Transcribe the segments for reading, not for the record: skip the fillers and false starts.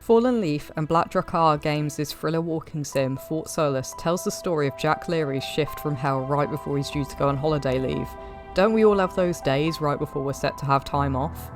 Fallen Leaf and Black Drakkar Games' thriller walking sim Fort Solis tells the story of Jack Leary's shift from hell right before he's due to go on holiday leave. Don't we all have those days right before we're set to have time off?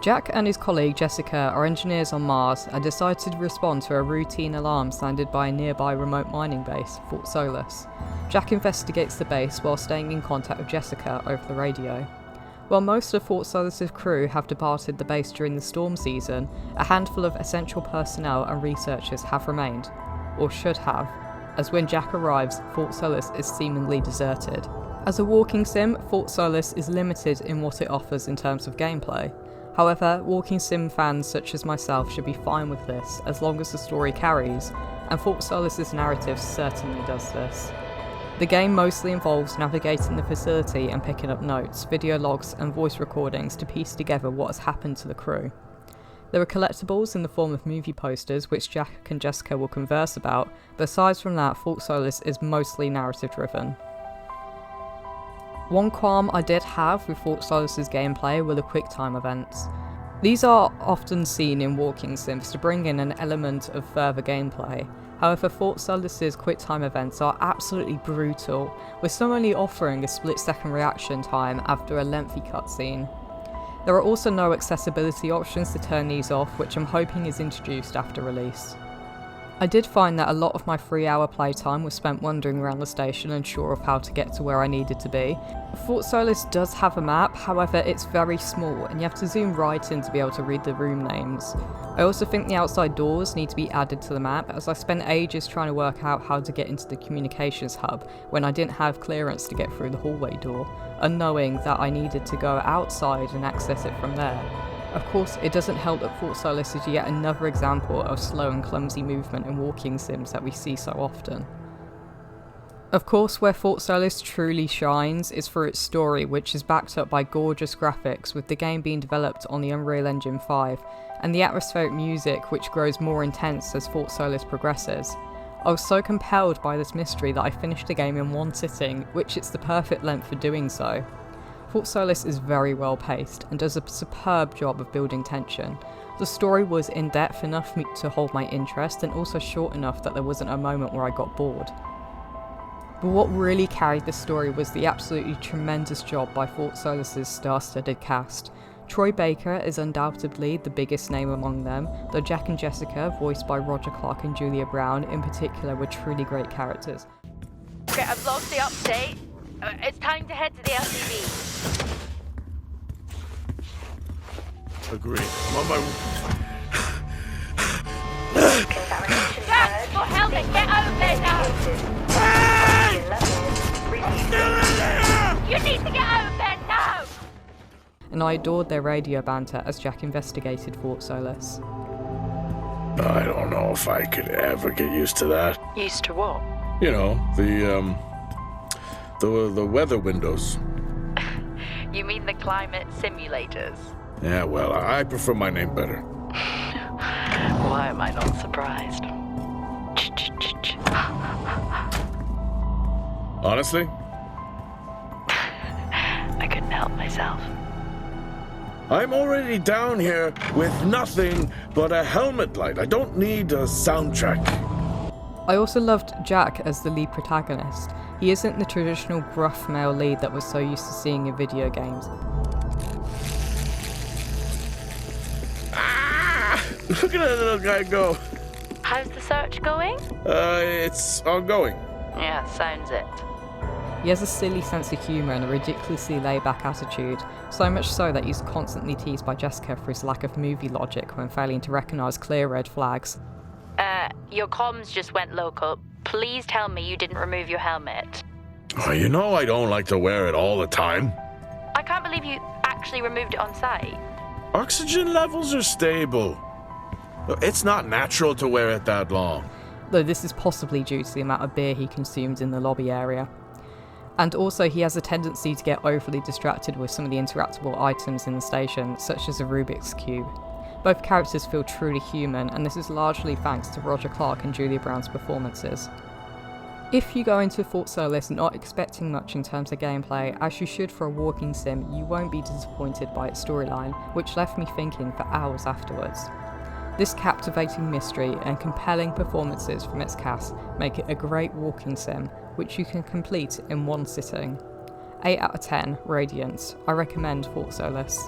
Jack and his colleague Jessica are engineers on Mars and decide to respond to a routine alarm sounded by a nearby remote mining base, Fort Solis. Jack investigates the base while staying in contact with Jessica over the radio. While most of Fort Solis' crew have departed the base during the storm season, a handful of essential personnel and researchers have remained, or should have, as when Jack arrives, Fort Solis is seemingly deserted. As a walking sim, Fort Solis is limited in what it offers in terms of gameplay. However, walking sim fans such as myself should be fine with this as long as the story carries, and Fort Solis' narrative certainly does this. The game mostly involves navigating the facility and picking up notes, video logs and voice recordings to piece together what has happened to the crew. There are collectibles in the form of movie posters which Jack and Jessica will converse about, but aside from that, Fort Solis is mostly narrative driven. One qualm I did have with Fort Solis' gameplay were the QuickTime events. These are often seen in walking sims to bring in an element of further gameplay. However, Fort Solis' QuickTime events are absolutely brutal, with some only offering a split-second reaction time after a lengthy cutscene. There are also no accessibility options to turn these off, which I'm hoping is introduced after release. I did find that a lot of my 3-hour playtime was spent wandering around the station unsure of how to get to where I needed to be. Fort Solis does have a map, however it's very small and you have to zoom right in to be able to read the room names. I also think the outside doors need to be added to the map, as I spent ages trying to work out how to get into the communications hub when I didn't have clearance to get through the hallway door, unknowing that I needed to go outside and access it from there. Of course, it doesn't help that Fort Solis is yet another example of slow and clumsy movement in walking sims that we see so often. Of course, where Fort Solis truly shines is for its story, which is backed up by gorgeous graphics, with the game being developed on the Unreal Engine 5, and the atmospheric music which grows more intense as Fort Solis progresses. I was so compelled by this mystery that I finished the game in one sitting, which it's the perfect length for doing so. Fort Solis is very well paced and does a superb job of building tension. The story was in-depth enough for me to hold my interest and also short enough that there wasn't a moment where I got bored. But what really carried the story was the absolutely tremendous job by Fort Solis' star-studded cast. Troy Baker is undoubtedly the biggest name among them, though Jack and Jessica, voiced by Roger Clark and Julia Brown in particular, were truly great characters. Okay, I've lost the update. It's time to head to the LCD. Agreed. I'm on my... Jack, for helmet, get over there now! You need to get over there now! And I adored their radio banter as Jack investigated Fort Solis. I don't know if I could ever get used to that. Used to what? You know, the weather windows. You mean the climate simulators? Yeah, well, I prefer my name better. Why am I not surprised? Honestly? I couldn't help myself. I'm already down here with nothing but a helmet light. I don't need a soundtrack. I also loved Jack as the lead protagonist. He isn't the traditional gruff male lead that we're so used to seeing in video games. Ah! Look at that little guy go. How's the search going? It's ongoing. Yeah, sounds it. He has a silly sense of humour and a ridiculously laid-back attitude, so much so that he's constantly teased by Jessica for his lack of movie logic when failing to recognise clear red flags. Your comms just went local. Please tell me you didn't remove your helmet. Oh, you know I don't like to wear it all the time. I can't believe you actually removed it on site. Oxygen levels are stable. It's not natural to wear it that long. Though this is possibly due to the amount of beer he consumed in the lobby area. And also he has a tendency to get overly distracted with some of the interactable items in the station, such as a Rubik's Cube. Both characters feel truly human, and this is largely thanks to Roger Clark and Julia Brown's performances. If you go into Fort Solis not expecting much in terms of gameplay, as you should for a walking sim, you won't be disappointed by its storyline, which left me thinking for hours afterwards. This captivating mystery and compelling performances from its cast make it a great walking sim, which you can complete in one sitting. 8 out of 10, Radiant. I recommend Fort Solis.